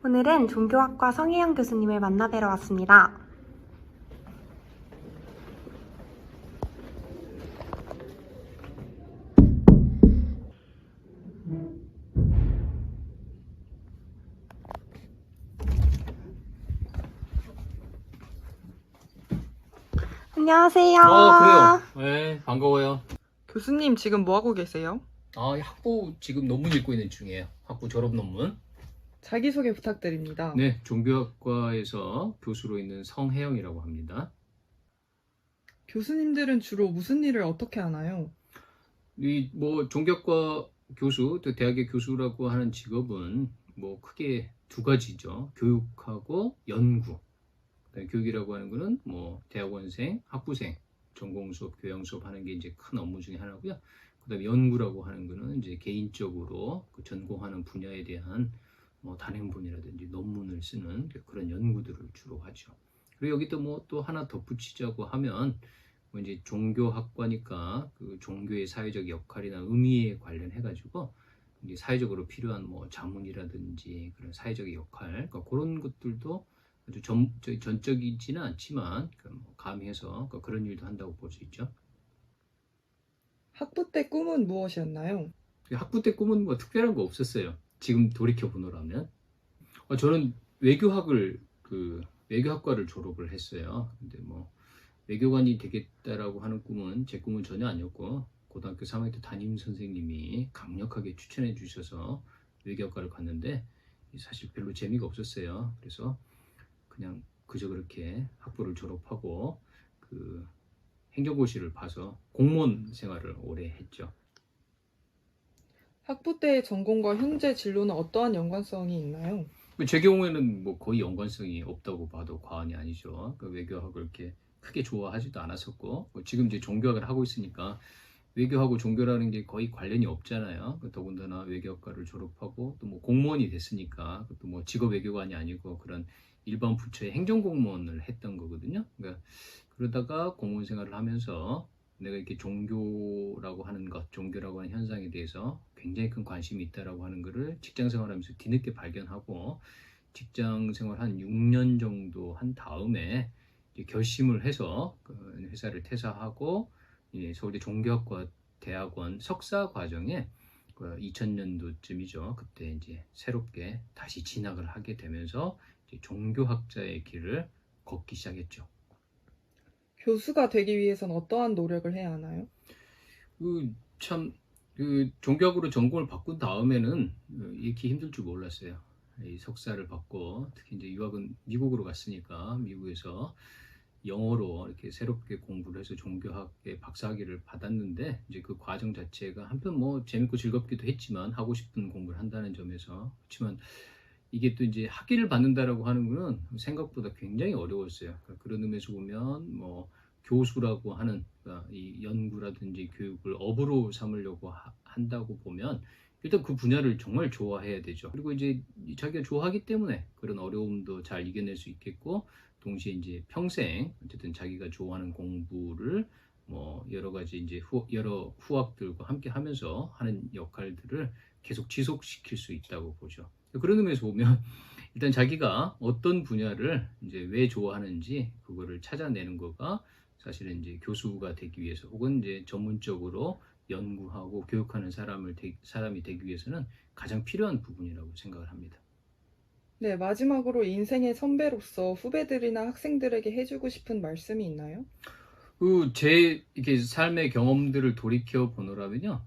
오늘은 종교학과 성혜영 교수님을 만나 뵈러 왔습니다. 안녕하세요. 그래요. 네, 반가워요. 교수님 지금 뭐 하고 계세요? 학부 지금 논문 읽고 있는 중이에요. 학부 졸업 논문. 자기소개 부탁드립니다. 네, 종교학과에서 교수로 있는 성혜영이라고 합니다. 교수님들은 주로 무슨 일을 어떻게 하나요? 종교학과 교수, 또 대학의 교수라고 하는 직업은 크게 두 가지죠. 교육하고 연구. 교육이라고 하는 거는 대학원생, 학부생, 전공 수업, 교양 수업 하는 게 이제 큰 업무 중에 하나고요. 그다음에 연구라고 하는 거는 이제 개인적으로 그 전공하는 분야에 대한 단행본이라든지 논문을 쓰는 그런 연구들을 주로 하죠. 그리고 여기 또 하나 덧붙이자고 하면 이제 종교학과니까 그 종교의 사회적 역할이나 의미에 관련해 가지고 이제 사회적으로 필요한 자문이라든지 그런 사회적 역할, 그러니까 그런 것들도 아주 전적이지는 않지만 가미해서 그런 일도 한다고 볼 수 있죠. 학부 때 꿈은 무엇이었나요? 학부 때 꿈은 특별한 거 없었어요. 지금 돌이켜 보노라면 저는 외교학과를 졸업을 했어요. 근데 외교관이 되겠다라고 하는 꿈은 제 꿈은 전혀 아니었고, 고등학교 3학년 때 담임 선생님이 강력하게 추천해 주셔서 외교학과를 갔는데 사실 별로 재미가 없었어요. 그래서 그냥 그저 그렇게 학부를 졸업하고 그 행정고시를 봐서 공무원 생활을 오래 했죠. 학부 때의 전공과 현재 진로는 어떠한 연관성이 있나요? 제 경우에는 거의 연관성이 없다고 봐도 과언이 아니죠. 외교학을 이렇게 크게 좋아하지도 않았었고, 지금 이제 종교학을 하고 있으니까 외교하고 종교라는 게 거의 관련이 없잖아요. 더군다나 외교학과를 졸업하고 또 공무원이 됐으니까, 또 직업 외교관이 아니고 그런 일반 부처의 행정공무원을 했던 거거든요. 그러니까 그러다가 공무원 생활을 하면서 내가 이렇게 종교라고 하는 것, 종교라고 하는 현상에 대해서 굉장히 큰 관심이 있다라고 하는 거를 직장 생활하면서 뒤늦게 발견하고, 직장 생활 한 6년 정도 한 다음에 결심을 해서 그 회사를 퇴사하고 서울대 종교학과 대학원 석사 과정에 2000년도쯤이죠. 그때 이제 새롭게 다시 진학을 하게 되면서 이제 종교학자의 길을 걷기 시작했죠. 교수가 되기 위해선 어떠한 노력을 해야 하나요? 종교학으로 전공을 바꾼 다음에는 이렇게 힘들 줄 몰랐어요. 이 석사를 받고, 특히 이제 유학은 미국으로 갔으니까 미국에서 영어로 이렇게 새롭게 공부를 해서 종교학의 박사학위를 받았는데, 이제 그 과정 자체가 한편 재밌고 즐겁기도 했지만 하고 싶은 공부를 한다는 점에서, 그렇지만 이게 또 이제 학위를 받는다라고 하는 거는 생각보다 굉장히 어려웠어요. 그런 의미에서 보면 교수라고 하는 이 연구라든지 교육을 업으로 삼으려고 한다고 보면 일단 그 분야를 정말 좋아해야 되죠. 그리고 이제 자기가 좋아하기 때문에 그런 어려움도 잘 이겨낼 수 있겠고, 동시에 이제 평생 어쨌든 자기가 좋아하는 공부를 여러 가지 이제 여러 후학들과 함께 하면서 하는 역할들을 계속 지속시킬 수 있다고 보죠. 그런 의미에서 보면 일단 자기가 어떤 분야를 이제 왜 좋아하는지 그거를 찾아내는 거가 사실은 이제 교수가 되기 위해서, 혹은 이제 전문적으로 연구하고 교육하는 사람이 되기 위해서는 가장 필요한 부분이라고 생각을 합니다. 네, 마지막으로 인생의 선배로서 후배들이나 학생들에게 해주고 싶은 말씀이 있나요? 제 이렇게 삶의 경험들을 돌이켜 보노라면요,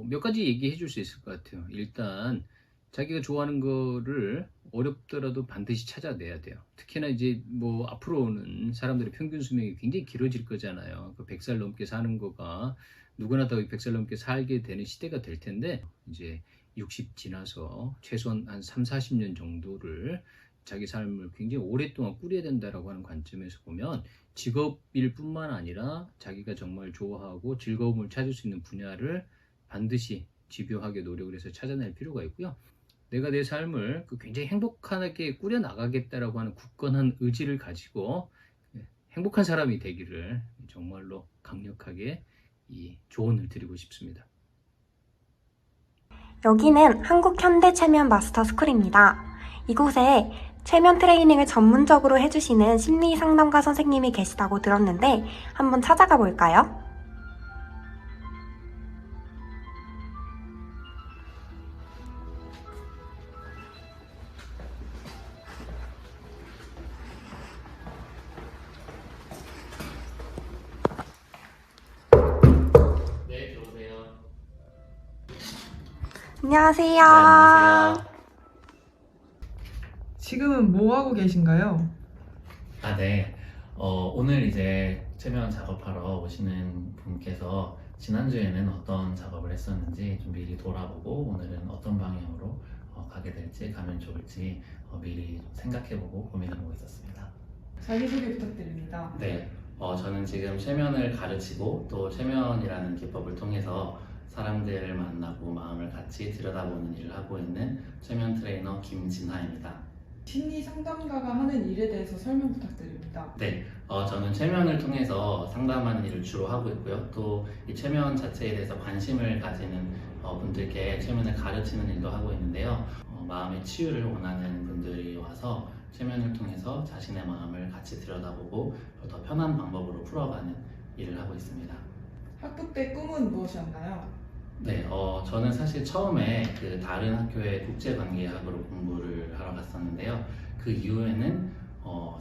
몇 가지 얘기해 줄 수 있을 것 같아요. 일단 자기가 좋아하는 거를 어렵더라도 반드시 찾아내야 돼요. 특히나 이제 앞으로는 사람들의 평균 수명이 굉장히 길어질 거잖아요. 100살 넘게 사는 거가 누구나 다 100살 넘게 살게 되는 시대가 될 텐데, 이제 60 지나서 최소한 한 3, 40년 정도를 자기 삶을 굉장히 오랫동안 꾸려야 된다라고 하는 관점에서 보면 직업일 뿐만 아니라 자기가 정말 좋아하고 즐거움을 찾을 수 있는 분야를 반드시 집요하게 노력을 해서 찾아낼 필요가 있고요. 내가 내 삶을 굉장히 행복하게 꾸려나가겠다라고 하는 굳건한 의지를 가지고 행복한 사람이 되기를 정말로 강력하게 이 조언을 드리고 싶습니다. 여기는 한국현대체면 마스터스쿨입니다. 이곳에 최면 트레이닝을 전문적으로 해주시는 심리 상담가 선생님이 계시다고 들었는데 한번 찾아가 볼까요? 네, 들어오세요. 안녕하세요. 네, 안녕하세요. 지금은 뭐 하고 계신가요? 네. 오늘 이제 최면 작업하러 오시는 분께서 지난주에는 어떤 작업을 했었는지 좀 미리 돌아보고 오늘은 어떤 방향으로 가게 될지, 가면 좋을지 미리 좀 생각해보고 고민해보고 있었습니다. 자기소개 부탁드립니다. 네. 저는 지금 최면을 가르치고 또 최면이라는 기법을 통해서 사람들을 만나고 마음을 같이 들여다보는 일을 하고 있는 최면 트레이너 김진하입니다. 심리 상담가가 하는 일에 대해서 설명 부탁드립니다. 네, 저는 최면을 통해서 상담하는 일을 주로 하고 있고요. 또 이 최면 자체에 대해서 관심을 가지는 분들께 최면을 가르치는 일도 하고 있는데요. 마음의 치유를 원하는 분들이 와서 최면을 통해서 자신의 마음을 같이 들여다보고 더 편한 방법으로 풀어가는 일을 하고 있습니다. 학부 때 꿈은 무엇이었나요? 네, 저는 사실 처음에 그 다른 학교의 국제관계학으로 공부를 하러 갔었는데요. 그 이후에는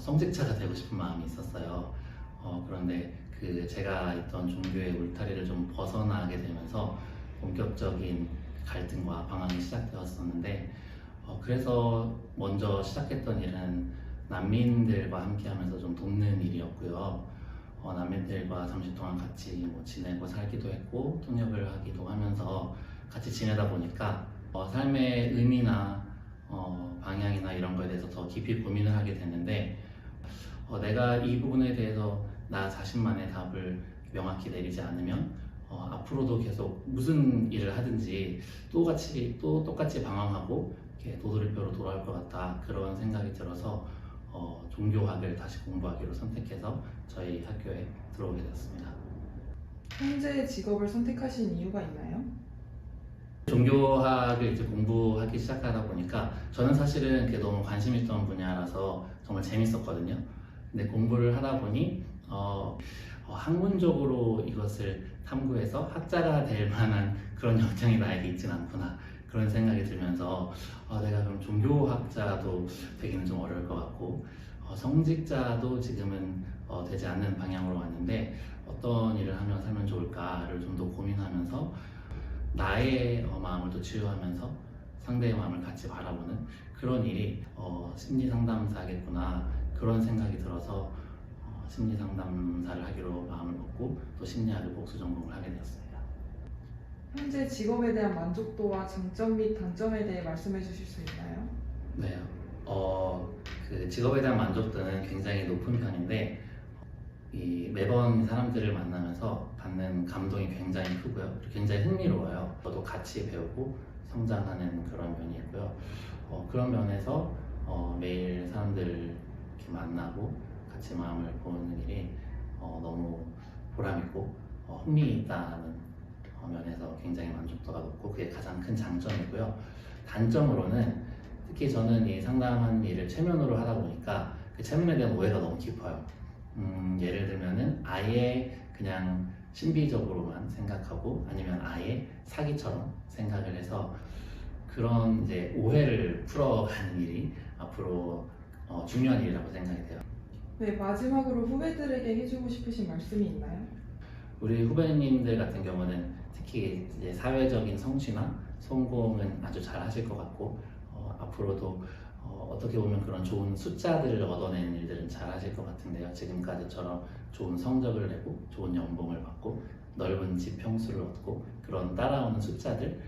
성직자가 되고 싶은 마음이 있었어요. 그런데 그 제가 있던 종교의 울타리를 좀 벗어나게 되면서 본격적인 갈등과 방황이 시작되었었는데, 그래서 먼저 시작했던 일은 난민들과 함께하면서 좀 돕는 일이었고요. 난민들과 잠시 동안 같이 지내고 살기도 했고 통역을 하기도 하면서 같이 지내다 보니까 삶의 의미나 방향이나 이런 거에 대해서 더 깊이 고민을 하게 됐는데, 내가 이 부분에 대해서 나 자신만의 답을 명확히 내리지 않으면 앞으로도 계속 무슨 일을 하든지 똑같이 방황하고 이렇게 도돌이표로 돌아올 것 같다, 그런 생각이 들어서 종교학을 다시 공부하기로 선택해서 저희 학교에 들어오게 되었습니다. 현재 직업을 선택하신 이유가 있나요? 종교학을 이제 공부하기 시작하다 보니까 저는 사실은 그게 너무 관심 있던 분야라서 정말 재밌었거든요. 근데 공부를 하다 보니 학문적으로 이것을 탐구해서 학자가 될 만한 그런 역량이 나에게 있진 않구나, 그런 생각이 들면서 내가 그럼 종교학자도 되기는 좀 어려울 것 같고 성직자도 지금은 되지 않는 방향으로 왔는데 어떤 일을 하면 살면 좋을까를 좀 더 고민하면서 나의 마음을 또 치유하면서 상대의 마음을 같이 바라보는 그런 일이 심리 상담사겠구나, 그런 생각이 들어서 심리 상담사를 하기로 마음을 먹고 또 심리학을 복수 전공을 하게 되었습니다. 현재 직업에 대한 만족도와 장점 및 단점에 대해 말씀해 주실 수 있나요? 네, 그 직업에 대한 만족도는 굉장히 높은 편인데 매번 사람들을 만나면서 받는 감동이 굉장히 크고요. 굉장히 흥미로워요. 저도 같이 배우고 성장하는 그런 면이 있고요. 그런 면에서 매일 사람들을 이렇게 만나고 같이 마음을 보는 일이 너무 보람있고 흥미있다는 면에서 굉장히 만족도가 높고 그게 가장 큰 장점이고요. 단점으로는 특히 저는 이 상담하는 일을 최면으로 하다 보니까 그 최면에 대한 오해가 너무 깊어요. 예를 들면은 아예 그냥 신비적으로만 생각하고 아니면 아예 사기처럼 생각을 해서 그런 이제 오해를 풀어가는 일이 앞으로 중요한 일이라고 생각이 돼요. 네, 마지막으로 후배들에게 해주고 싶으신 말씀이 있나요? 우리 후배님들 같은 경우는 특히 이제 사회적인 성취나 성공은 아주 잘 하실 것 같고 앞으로도 어떻게 보면 그런 좋은 숫자들을 얻어내는 일들은 잘 하실 것 같은데요. 지금까지처럼 좋은 성적을 내고 좋은 연봉을 받고 넓은 집 평수를 얻고 그런 따라오는 숫자들,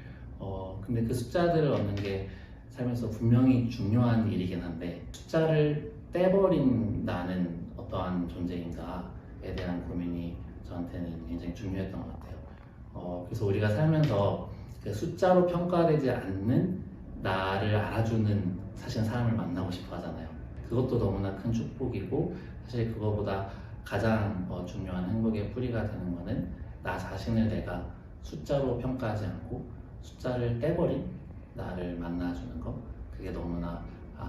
근데 그 숫자들을 얻는 게 살면서 분명히 중요한 일이긴 한데 숫자를 떼버린 나는 어떠한 존재인가에 대한 고민이 저한테는 굉장히 중요했던 것 같아요. 그래서 우리가 살면서 그 숫자로 평가되지 않는 나를 알아주는 사실 사람을 만나고 싶어 하잖아요. 그것도 너무나 큰 축복이고 사실 그거보다 가장 중요한 행복의 뿌리가 되는 거는 나 자신을 내가 숫자로 평가하지 않고 숫자를 떼버린 나를 만나주는 거, 그게 너무나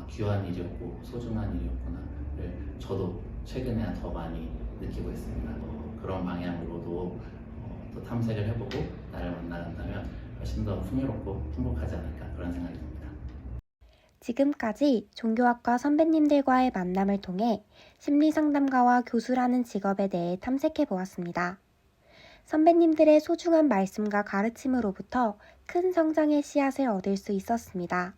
귀한 일이었고 소중한 일이었구나를 저도 최근에 더 많이 느끼고 있습니다. 그런 방향으로도 또 탐색을 해보고 나를 만나간다면 훨씬 더 풍요롭고 행복하지 않을까 그런 생각이 듭니다. 지금까지 종교학과 선배님들과의 만남을 통해 심리상담가와 교수라는 직업에 대해 탐색해 보았습니다. 선배님들의 소중한 말씀과 가르침으로부터 큰 성장의 씨앗을 얻을 수 있었습니다.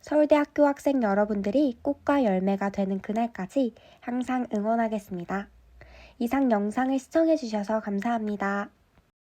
서울대학교 학생 여러분들이 꽃과 열매가 되는 그날까지 항상 응원하겠습니다. 이상 영상을 시청해 주셔서 감사합니다.